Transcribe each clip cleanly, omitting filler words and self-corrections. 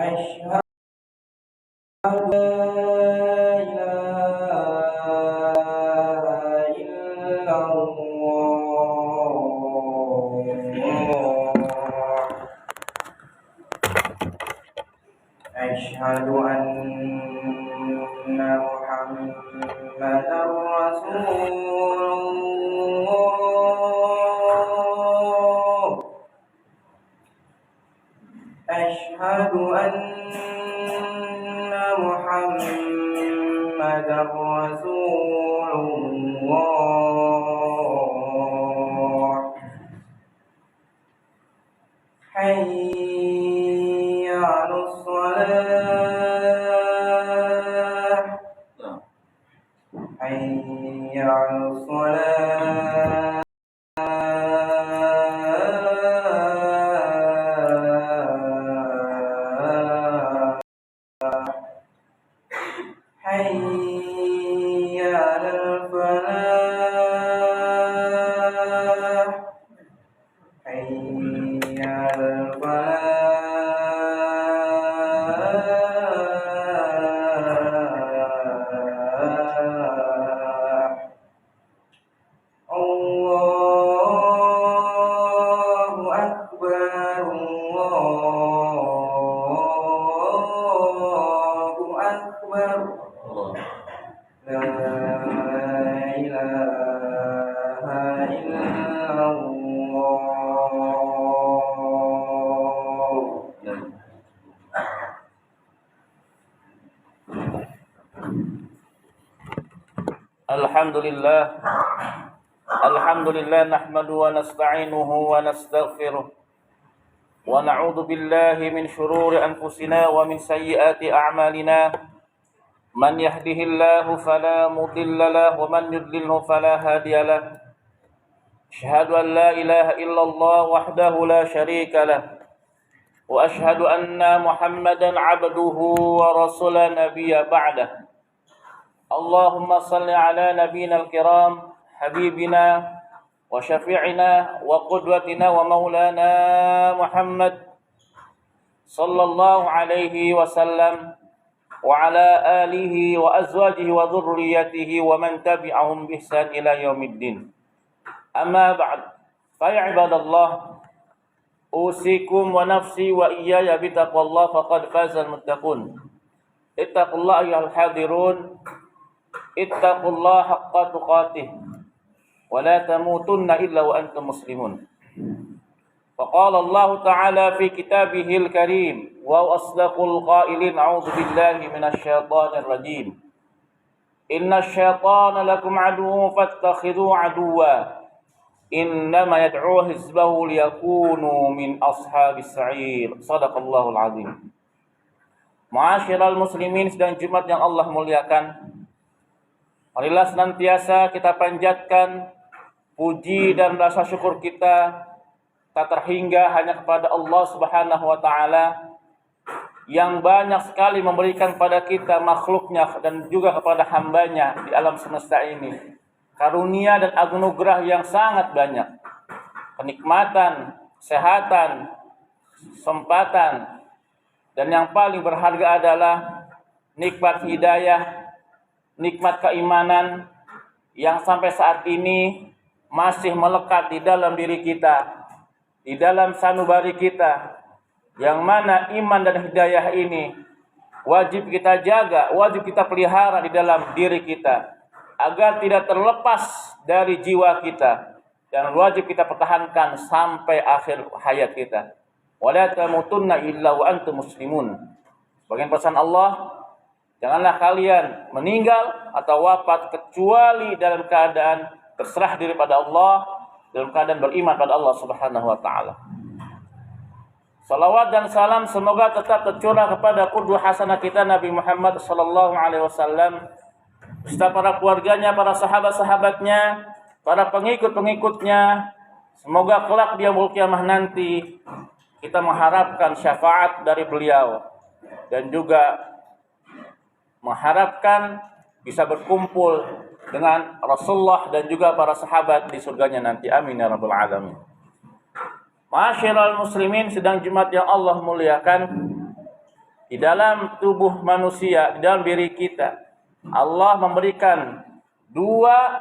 أشهد أن لا إله إلا الله أشهد أن محمدا رسول الله أشهد أن محمدا رسول الله حي على الصلاة حي على الصلاة حي على الفلاح حي على الفلاح الله أكبر الله أكبر لا إله إلا الله Alhamdulillah nahmadu wa nasta'inuhu wa nastaghfiruh wa na'udzu billahi min shururi anfusina wa min sayyiati a'malina man yahdihillahu fala mudilla lahu wa man yudlilhu fala hadiya lahu asyhadu an la ilaha illallah wahdahu la syarika lahu wa asyhadu anna muhammadan 'abduhu wa rasulan nabiyya ba'dah Allahumma salli ala nabiyyina al-kiram habibina wa syafi'ina wa qudwatina wa maulana Muhammad sallallahu alaihi wasallam wa ala alihi wa azwajihi wa dhurriyyatihi wa man tabi'ahum bi ihsan ila yaumiddin. Amma ba'd. Fa ya ibadallah, usikum wa nafsi wa iyaya bi taqwallah faqad fazal muttaqun. Ittaqullaha ayyuhal hadirun. Ittaqullaha haqqa tuqatih wa la tamutunna illa wa antum muslimun. Faqala Allah Ta'ala fi kitabihil karim wa asdaqul qailin a'udzu billahi minasy syaithanir rajim. Innasy syaitana lakum aduwwun fattakhidhuhu aduwwa. Innama yad'u hizbahu liyakunu min ashabis sa'ir. Shadaqallahul azim. Ma'asyiral muslimin sedang Jumat yang Allah muliakan, marilah senantiasa kita panjatkan puji dan rasa syukur kita tak terhingga hanya kepada Allah Subhanahu wa taala yang banyak sekali memberikan pada kita makhluknya dan juga kepada hambanya di alam semesta ini karunia dan anugerah yang sangat banyak, kenikmatan, kesehatan, kesempatan, dan yang paling berharga adalah nikmat hidayah, nikmat keimanan yang sampai saat ini masih melekat di dalam diri kita, di dalam sanubari kita, yang mana iman dan hidayah ini wajib kita jaga, wajib kita pelihara di dalam diri kita agar tidak terlepas dari jiwa kita, dan wajib kita pertahankan sampai akhir hayat kita. Wala tamutunna illa wa antum muslimun. Sebagian pesan Allah, janganlah kalian meninggal atau wafat kecuali dalam keadaan berserah diri pada Allah, dalam keadaan beriman pada Allah Subhanahu wa taala. Salawat dan salam semoga tetap tercurah kepada qudwah hasanah kita Nabi Muhammad sallallahu alaihi wasallam, beserta para keluarganya, para sahabat-sahabatnya, para pengikut-pengikutnya. Semoga kelak di yaumul qiyamah nanti kita mengharapkan syafaat dari beliau dan juga mengharapkan bisa berkumpul dengan Rasulullah dan juga para sahabat di surganya nanti. Amin ya rabbal alamin. Masyiral muslimin sedang Jumat yang Allah muliakan, di dalam tubuh manusia, di dalam diri kita, Allah memberikan dua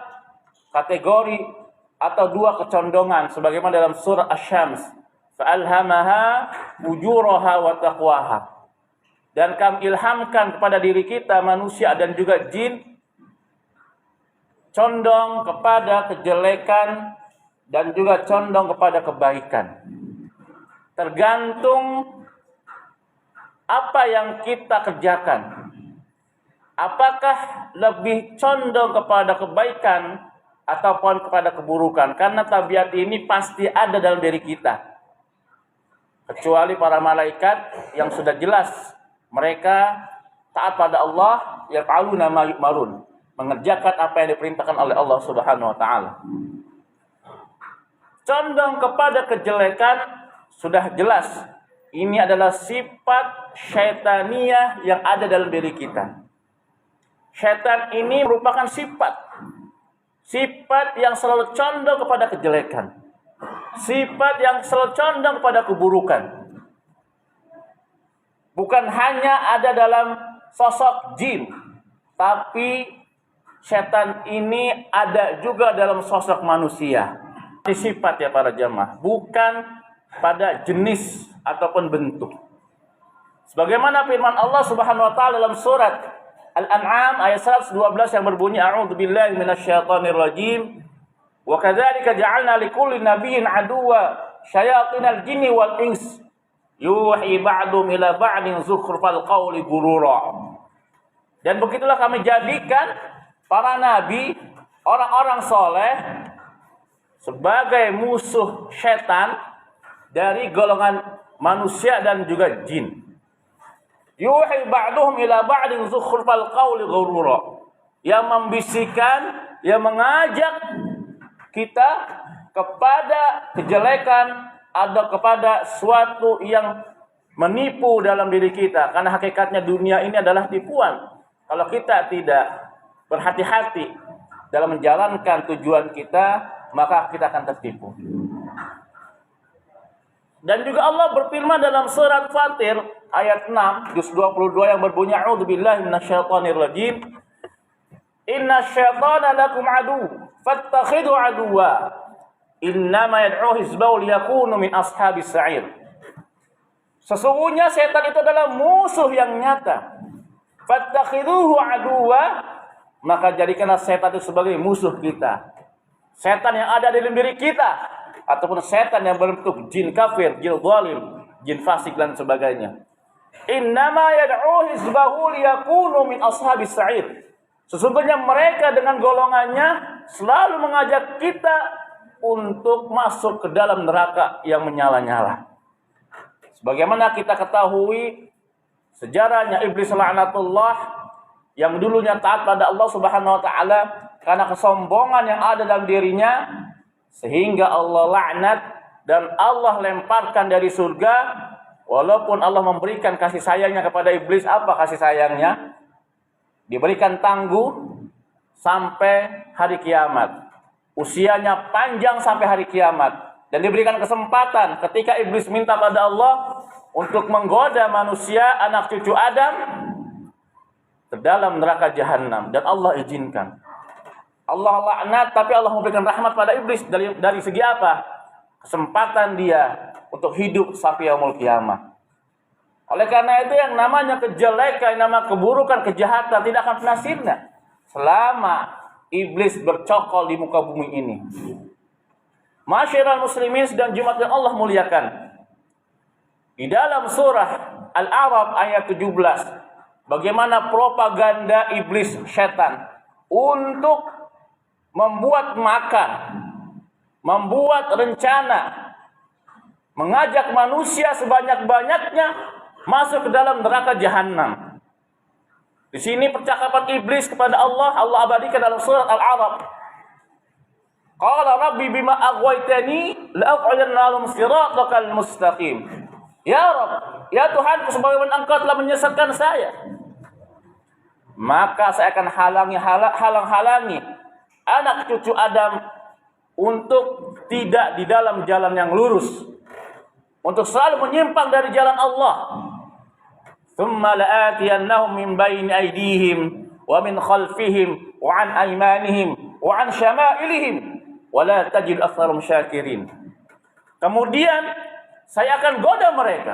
kategori atau dua kecondongan sebagaimana dalam surah Asy-Syams, fa'alhamaha ujuraha wa taqwaha. Dan kami ilhamkan kepada diri kita manusia dan juga jin condong kepada kejelekan dan juga condong kepada kebaikan. Tergantung apa yang kita kerjakan. Apakah lebih condong kepada kebaikan ataupun kepada keburukan? Karena tabiat ini pasti ada dalam diri kita. Kecuali para malaikat yang sudah jelas mereka taat pada Allah, yaf'aluna ma yu'marun, mengerjakan apa yang diperintahkan oleh Allah Subhanahu wa taala. Condong kepada kejelekan sudah jelas. Ini adalah sifat syaitaniyah yang ada dalam diri kita. Syaitan ini merupakan sifat yang selalu condong kepada kejelekan. Sifat yang selalu condong kepada keburukan. Bukan hanya ada dalam sosok jin, tapi syaitan ini ada juga dalam sosok manusia. Ini sifat ya para jamaah, bukan pada jenis ataupun bentuk. Sebagaimana firman Allah Subhanahu wa taala dalam surat Al-An'am ayat 112 yang berbunyi, a'udzubillahi minasyaitonir rajim. Wa kadzalika ja'alna likulli nabiyyin aduwwa syayatinal jinni wal ins yuhi ba'dhum ila ba'din zukhrufal qawli ghurura. Dan begitulah kami jadikan para nabi, orang-orang soleh, sebagai musuh syaitan dari golongan manusia dan juga jin. Yuhi ba'duhum ila ba'din zukhrufal qawli ghurura. Yang membisikkan, yang mengajak kita kepada kejelekan atau kepada suatu yang menipu dalam diri kita. Karena hakikatnya dunia ini adalah tipuan. Kalau kita tidak berhati-hati dalam menjalankan tujuan kita, maka kita akan tertipu. Dan juga Allah berfirman dalam surat Fatir ayat 6 juz 22 yang berbunyi, a'udzubillahi minasyaitonir rajim. Innasyaitana lakum adu fattakhidhu aduwwa innama yad'u hizbahu liyakunu min ashabis sa'ir. Sesungguhnya setan itu adalah musuh yang nyata. Fattakhidhuhu aduwwa, maka jadikanlah setan itu sebagai musuh kita. Setan yang ada dalam diri kita ataupun setan yang berbentuk jin kafir, jin zalim, jin fasik dan sebagainya. Innama yad'u hizbahu liyakunu min ashabis sa'ir. Sesungguhnya mereka dengan golongannya selalu mengajak kita untuk masuk ke dalam neraka yang menyala-nyala. Sebagaimana kita ketahui sejarahnya iblis laknatullah yang dulunya taat pada Allah Subhanahu wa taala, karena kesombongan yang ada dalam dirinya sehingga Allah laknat dan Allah lemparkan dari surga. Walaupun Allah memberikan kasih sayangnya kepada iblis, apa kasih sayangnya? Diberikan tangguh sampai hari kiamat. Usianya panjang sampai hari kiamat. Dan diberikan kesempatan ketika iblis minta pada Allah untuk menggoda manusia, anak cucu Adam, ke dalam neraka jahanam. Dan Allah izinkan. Allah laknat, tapi Allah memberikan rahmat pada iblis. Dari segi apa? Kesempatan dia untuk hidup sampai yaumul kiamah. Oleh karena itu yang namanya kejelekan, yang namanya keburukan, kejahatan tidak akan pernah sirna selama iblis bercokol di muka bumi ini. Masyiral muslimin dan Jumat yang Allah muliakan. Di dalam surah Al-A'raf ayat 17, bagaimana propaganda iblis setan untuk membuat makar, membuat rencana, mengajak manusia sebanyak-banyaknya masuk ke dalam neraka jahanam. Di sini percakapan iblis kepada Allah, Allah abadikan dalam surat Al-A'raf. Qala rabbi bima aghwaytani la'aq'udanna lahum siratakal mustaqim. Ya Rabb, ya Tuhan, sebagaimana Engkau telah menyesatkan saya, maka saya akan halang-halangi anak cucu Adam untuk tidak di dalam jalan yang lurus. untuk selalu menyimpang dari jalan Allah. Tsumma la'atiyannahum min baini aydihim wa min khalfihim wa an aymanihim wa an syama'ilihim wa la tajid aktsarum syakirin. Kemudian saya akan goda mereka,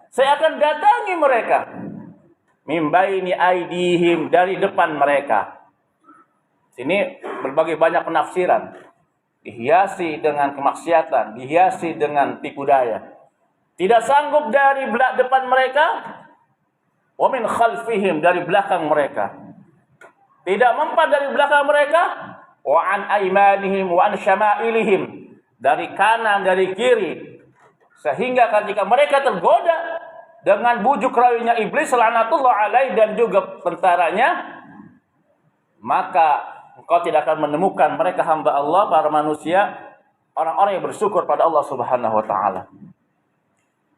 saya akan datangi mereka, min baini aydihim, dari depan mereka. Sini berbagai banyak penafsiran, dihiasi dengan kemaksiatan, dihiasi dengan tipu daya. Tidak sanggup dari depan mereka, wa min khalfihim, dari belakang mereka. Tidak mempan dari belakang mereka, wa an aymanihim wa an syama'ilihim, dari kanan, dari kiri. Sehingga ketika mereka tergoda dengan bujuk rayunya iblis laknatullah alaih dan juga tentaranya, maka engkau tidak akan menemukan mereka hamba Allah, para manusia, orang-orang yang bersyukur pada Allah Subhanahu wa taala.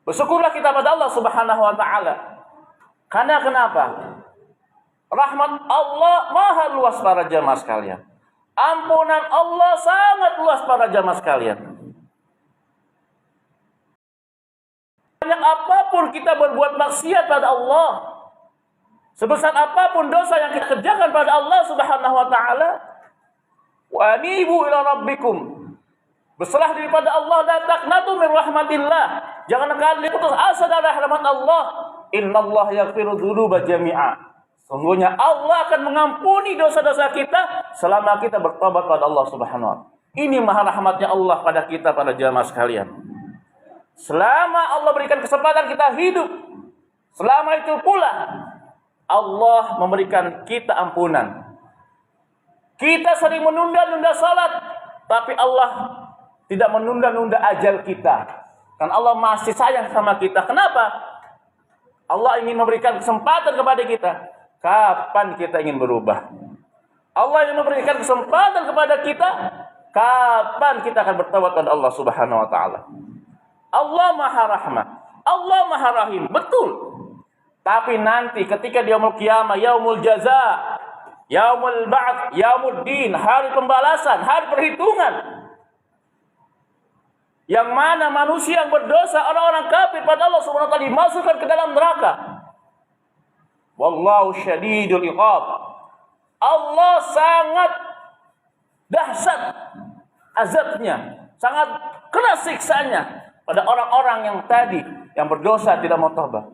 Bersyukurlah kita pada Allah Subhanahu wa taala. Karena kenapa? Rahmat Allah maha luas para jamaah sekalian. Ampunan Allah sangat luas para jamaah sekalian. Banyak apapun kita berbuat maksiat pada Allah, sebesar apapun dosa yang kita kerjakan pada Allah Subhanahu wa taala, wa anibu ila rabbikum, berserah diri pada Allah, la taqnatu min rahmatillah, jangan kalian putus asa dari rahmat Allah. Innallaha yaghfiru dzunuba jami'a, sungguhnya Allah akan mengampuni dosa-dosa kita selama kita bertobat pada Allah Subhanahu wa taala. Ini maha rahmatnya Allah pada kita, pada jamaah sekalian. Selama Allah berikan kesempatan kita hidup, selama itu pula Allah memberikan kita ampunan. Kita sering menunda-nunda salat, tapi Allah tidak menunda-nunda ajal kita. Kan Allah masih sayang sama kita. Kenapa? Allah ingin memberikan kesempatan kepada kita. Kapan kita ingin berubah? Allah ingin memberikan kesempatan kepada kita. Kapan kita akan bertaubat kepada Allah Subhanahu wa taala? Allah Maha Rahmat, Allah Maha Rahim, betul. Tapi nanti ketika di yaumul qiyamah, yaumul jaza, yaumul ba'ts, yaumul din, hari pembalasan, hari perhitungan, yang mana manusia yang berdosa, orang-orang kafir pada Allah Subhanahu wa taala dimasukkan ke dalam neraka. Wallahu syadidul iqab. Allah sangat dahsyat azabnya, sangat keras siksanya pada orang-orang yang tadi yang berdosa tidak mau taubat.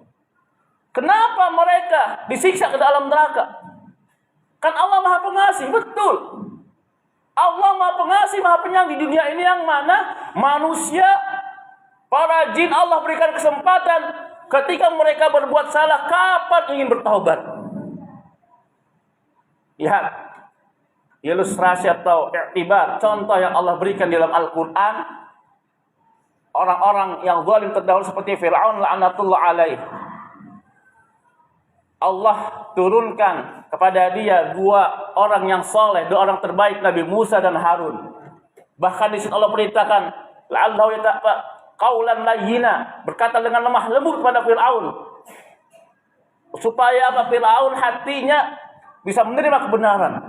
Kenapa mereka disiksa ke dalam neraka? Kan Allah Maha Pengasih, betul. Allah Maha Pengasih, Maha Penyayang di dunia ini, yang mana manusia, para jin, Allah berikan kesempatan ketika mereka berbuat salah, kapan ingin bertaubat. Lihat ilustrasi atau i'tibar, contoh yang Allah berikan di dalam Al-Quran. Orang-orang yang zalim terdahulu seperti Fir'aun laknatullah alaih, Allah turunkan kepada dia dua orang yang soleh, dua orang terbaik, Nabi Musa dan Harun. Bahkan di situ Allah perintahkan, la'allahu yataqa qaulan layyina, berkata dengan lemah lembut kepada Fir'aun, supaya apa? Fir'aun hatinya bisa menerima kebenaran.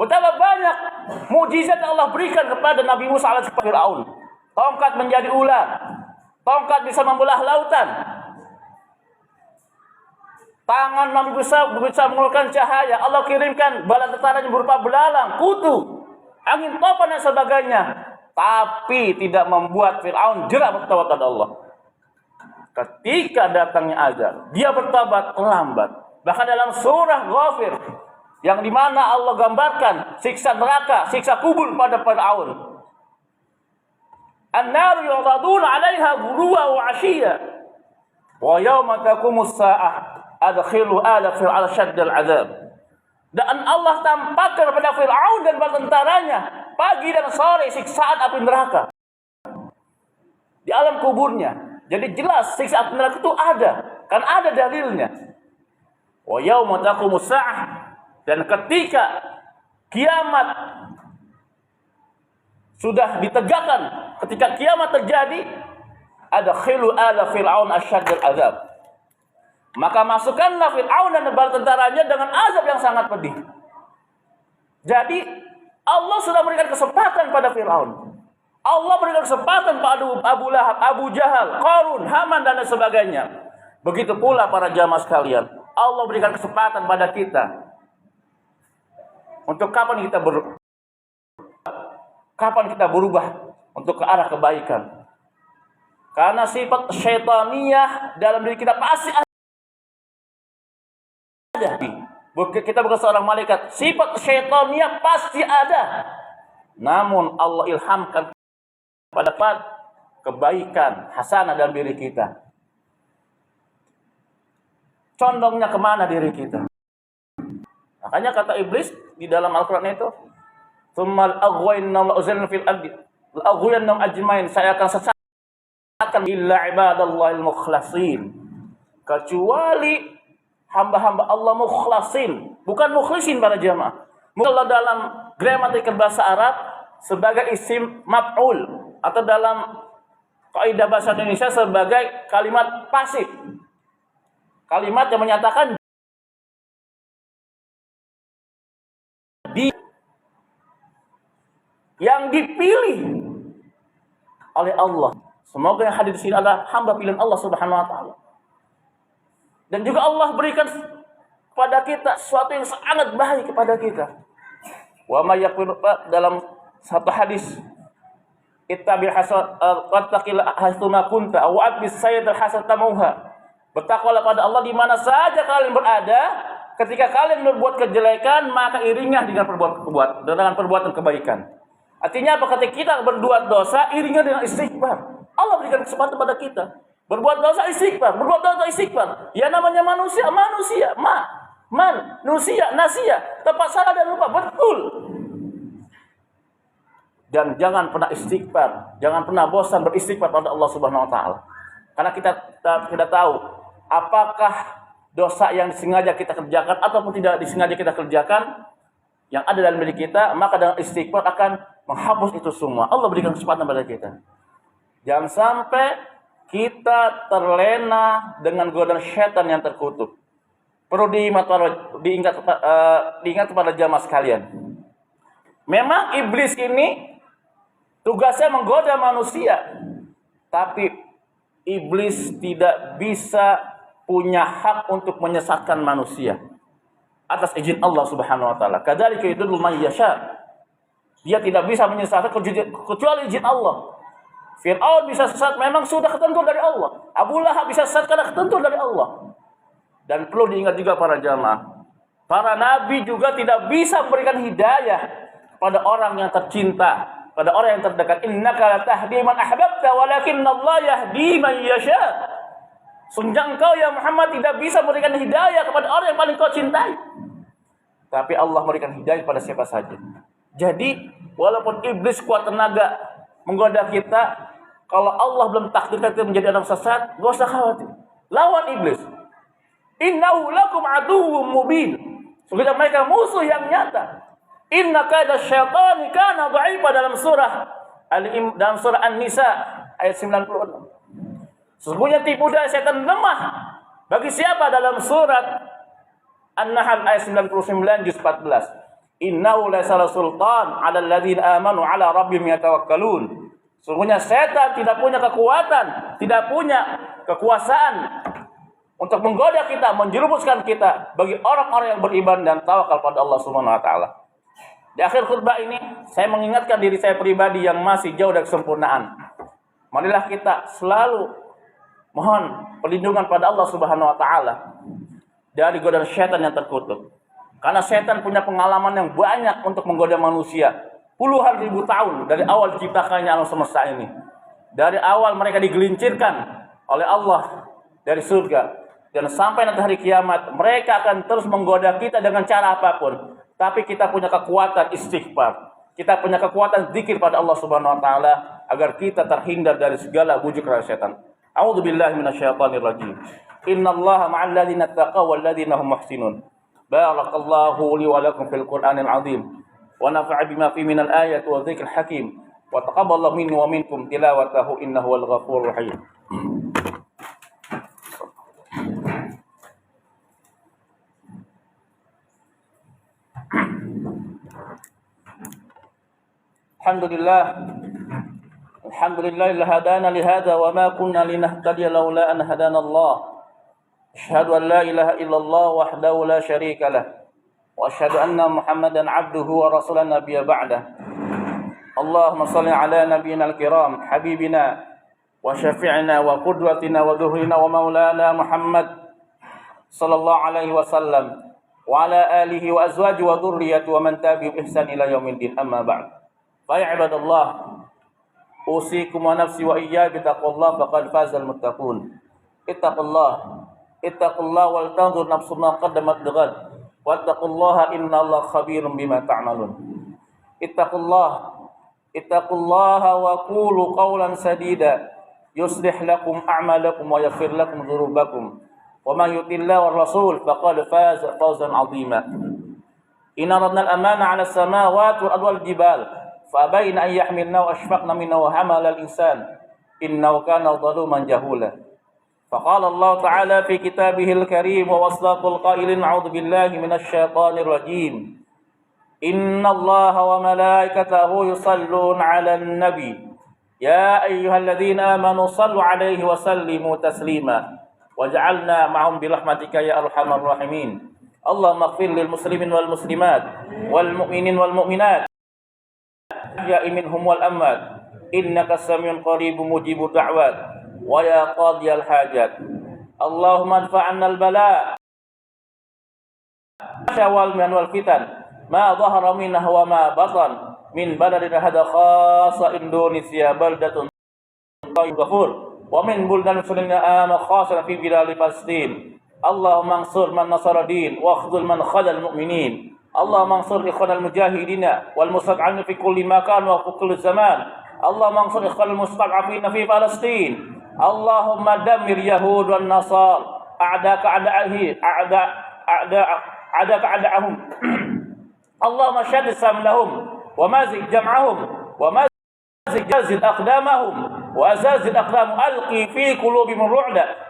Betapa banyak mukjizat yang Allah berikan kepada Nabi Musa alaihi Fir'aun. Tongkat menjadi ular, tongkat bisa membelah lautan, tangan Nabi Musa bisa mengeluarkan cahaya. Allah kirimkan bala tentaranya berupa belalang, kutu, angin topan dan sebagainya. Tapi tidak membuat Fir'aun jera bertaubat kepada Allah. Ketika datangnya ajal, dia bertobat lambat. Bahkan dalam surah Ghafir, yang dimana Allah gambarkan siksa neraka, siksa kubur pada Fir'aun. An-naru yuraduna 'alaiha ghuduwan wa 'ashiyya wa yawma taqumus sa'ah adkhilu ala fir'auna syaddal 'adzab. Dan Allah tampakkan kepada Fir'aun dan tentaranya pagi dan sore siksaan api neraka di alam kuburnya. Jadi jelas siksa api neraka itu ada, kan ada dalilnya. Wa yauma taqumus sa'ah, dan ketika kiamat sudah ditegakkan, ketika kiamat terjadi, ada khilu ala fir'aun asyaddal azab, maka masukkanlah Fir'aun dan bala tentaranya dengan azab yang sangat pedih. Jadi Allah sudah memberikan kesempatan pada Fir'aun. Allah berikan kesempatan pada Abu Lahab, Abu Jahal, Qarun, Haman dan lain sebagainya. Begitu pula para jamaah sekalian, Allah berikan kesempatan pada kita. Untuk kapan kita berubah untuk ke arah kebaikan? Karena sifat syaitaniyah dalam diri kita pasti ada. Kita bukan seorang malaikat, sifat syaitaniyah pasti ada. Namun Allah ilhamkan pada kebaikan hasanah dalam diri kita. Condongnya kemana diri kita? Makanya kata iblis di dalam Al-Quran itu, "Tsummal aghwaynahum la'uzilna fil ardi, la'ughwiyannahum ajmain." Saya akan sesatkan illa ibadallahil mukhlasin. Kecuali hamba-hamba Allah mukhlasin, bukan mukhlisin para jamaah. Kalau dalam gramatikal bahasa Arab sebagai isim maf'ul atau dalam kaidah bahasa Indonesia sebagai kalimat pasif. Kalimat yang menyatakan yang dipilih oleh Allah. Semoga yang hadir di sini adalah hamba pilihan Allah Subhanahu wa taala. Dan juga Allah berikan kepada kita sesuatu yang sangat baik kepada kita. Wa may yaqul dalam satu hadis, ittabil hasan wattaqil hasuna kunta wa abis sayyidil hasan tamuha. Bertakwalah pada Allah di mana saja kalian berada. Ketika kalian berbuat kejelekan, maka iringah dengan perbuatan kebaikan. Artinya apa? Ketika kita berbuat dosa, iringah dengan istighfar. Allah berikan kesempatan pada kita. Berbuat dosa istighfar, berbuat dosa istighfar. Ya namanya manusia, nasia, tempat salah dan lupa, betul. Dan jangan pernah istighfar, jangan pernah bosan beristighfar pada Allah Subhanahu wa taala. Karena kita tidak tahu apakah dosa yang disengaja kita kerjakan ataupun tidak disengaja kita kerjakan yang ada dalam diri kita, maka dengan istighfar akan menghapus itu semua. Allah berikan kesempatan pada kita. Jangan sampai kita terlena dengan godaan syaitan yang terkutuk. Perlu diingat kepada jamaah sekalian. Memang iblis ini tugasnya menggoda manusia, tapi iblis tidak bisa punya hak untuk menyesatkan manusia atas izin Allah Subhanahu wa taala. Kadzalika yudillu man yasha. Dia tidak bisa menyesatkan kecuali izin Allah. Fir'aun bisa sesat memang sudah ketentuan dari Allah. Abu Lahab bisa sesat karena ketentuan dari Allah. Dan perlu diingat juga para jamaah, para nabi juga tidak bisa memberikan hidayah pada orang yang tercinta, pada orang yang terdekat. Innaka latahdi man ahbabta walakinnallaha yahdi man yasha. Sungguh engkau ya Muhammad tidak bisa memberikan hidayah kepada orang yang paling kau cintai. Tapi Allah memberikan hidayah pada siapa saja. Jadi walaupun iblis kuat tenaga menggoda kita, kalau Allah belum takdirkan kita menjadi orang sesat, gak usah khawatir. Lawan iblis. Innahu lakum aduwwum mubin. Sesungguhnya mereka musuh yang nyata. Inna kaida syaitani kana dha'ifa dalam surah An-Nisa ayat 96. Sesungguhnya tipu daya setan lemah. Bagi siapa? Dalam surat An-Nahl ayat 99 juz 14. Innahu laysa sultan 'alal ladzina amanu 'ala rabbihim yatawakkalun. Sesungguhnya setan tidak punya kekuatan, tidak punya kekuasaan untuk menggoda kita, menjerumuskan kita bagi orang-orang yang beriman dan tawakal pada Allah Subhanahu wa taala. Di akhir khutbah ini saya mengingatkan diri saya pribadi yang masih jauh dari kesempurnaan. Marilah kita selalu mohon perlindungan pada Allah Subhanahu wa taala dari godaan syaitan yang terkutuk. Karena syaitan punya pengalaman yang banyak untuk menggoda manusia. Puluhan ribu tahun dari awal diciptakannya alam semesta ini. Dari awal mereka digelincirkan oleh Allah dari surga. Dan sampai nanti hari kiamat, mereka akan terus menggoda kita dengan cara apapun. Tapi kita punya kekuatan istighfar. Kita punya kekuatan zikir pada Allah Subhanahu wa taala agar kita terhindar dari segala bujuk rayu syaitan. A'udzu billahi minasyaitonir rajim. Innallaha ma'al ladzina taqaw wal ladzina hum muhsinun. Barakallahu li wa lakum fil Qur'anil 'azim. Wa nafa'a bima fi minal ayati wa dzikril hakim. Wa taqabbalallahu minni wa minkum tilawatahu innahu wal ghafurur rahim. Alhamdulillah الحمد لله الذي هدانا لهذا وما كنا لنهتدي لولا أن هدانا الله أشهد أن لا إله إلا الله وحده لا شريك له وأشهد أن محمدا عبده ورسوله نبي بعده اللهم صل على نبينا الكرام حبيبنا وشفيعنا وقدوتنا وظهرنا ومولانا محمد صلى الله عليه وسلم وعلى آله وأزواجه وذريته ومن تبعهم بإحسان إلى يوم الدين أما بعد فيا عباد الله أوصيكم ونفسي وإياي بتقوى الله فقد فاز المتقون اتقوا الله ولتنظر نفس ما قدمت لغد واتقوا الله إن الله خبير بما تعملون اتقوا الله وقولوا قولا سديدا يصلح لكم أعمالكم ويغفر لكم ذنوبكم ومن يطع الله والرسول فقد فاز فوزا عظيما إن أردنا الأمانة على السماوات والأرض والجبال فأبين أن يحملنه وأشفقن منه وحمل الإنسان إنه كان ظلوما جهولا فقال الله تعالى في كتابه الكريم وأصدق القائلين أعوذ بالله من الشيطان الرجيم إن الله وملائكته يصلون على النبي يا أيها الذين آمنوا صلوا عليه وسلموا تسليما وجعلنا معهم برحمتك يا أرحم الراحمين اللهم اغفر للمسلمين والمسلمات والمؤمنين والمؤمنات الأحياء منهم والأموات إنك سميع قريب مجيب الدعوات ويا قاضي الحاجات اللهم ادفع عنا البلاء والمن والفتن ما ظهر منه وما بطن من بلدنا هذا خاصة إندونيسيا بلدة طيب غفور ومن بلدان المسلمين خاصة في بلاد فلسطين اللهم انصر من نصر الدين واخذل من خذل المؤمنين اللهم انصر إخوان المجاهدين والمستضعفين في كل مكان وفي كل زمان اللهم انصر إخوان المستضعفين في فلسطين اللهم دمر يهود والنصارى أعداءك أعداءهم اللهم شدد سملهم ومازق جمعهم ومازق أقدامهم وأزازل أقدامهم ألقي في قلوبهم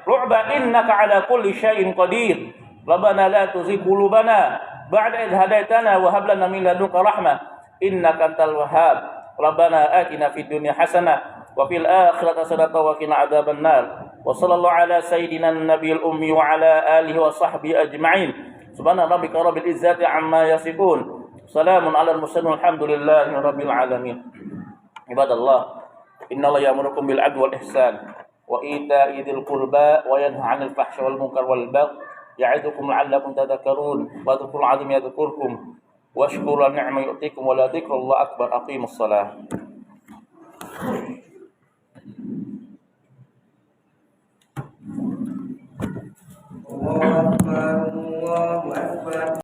رعبا إنك على كل شيء قدير ربنا لا تزغ قلوبنا بعد إذ هديتنا وهب لنا من لدنك رحمة إنك أنت الوهاب ربنا آتنا في الدنيا حسنة وفي الآخرة حسنة وقنا عذاب النار وصلى الله على سيدنا النبي الأمي وعلى آله وصحبه أجمعين سبحان ربك رب العزة عما يصفون سلام على المرسلين والحمد لله رب العالمين عباد الله إن الله يأمركم بالعدل والإحسان وإيتاء ذي القربى وينهى عن الفحشاء والمنكر والبغي يعظكم لعلكم تذكرون واذكروا العظيم يذكركم واشكروا النعمة يؤتكم ولذكر الله أكبر أقيموا الصلاة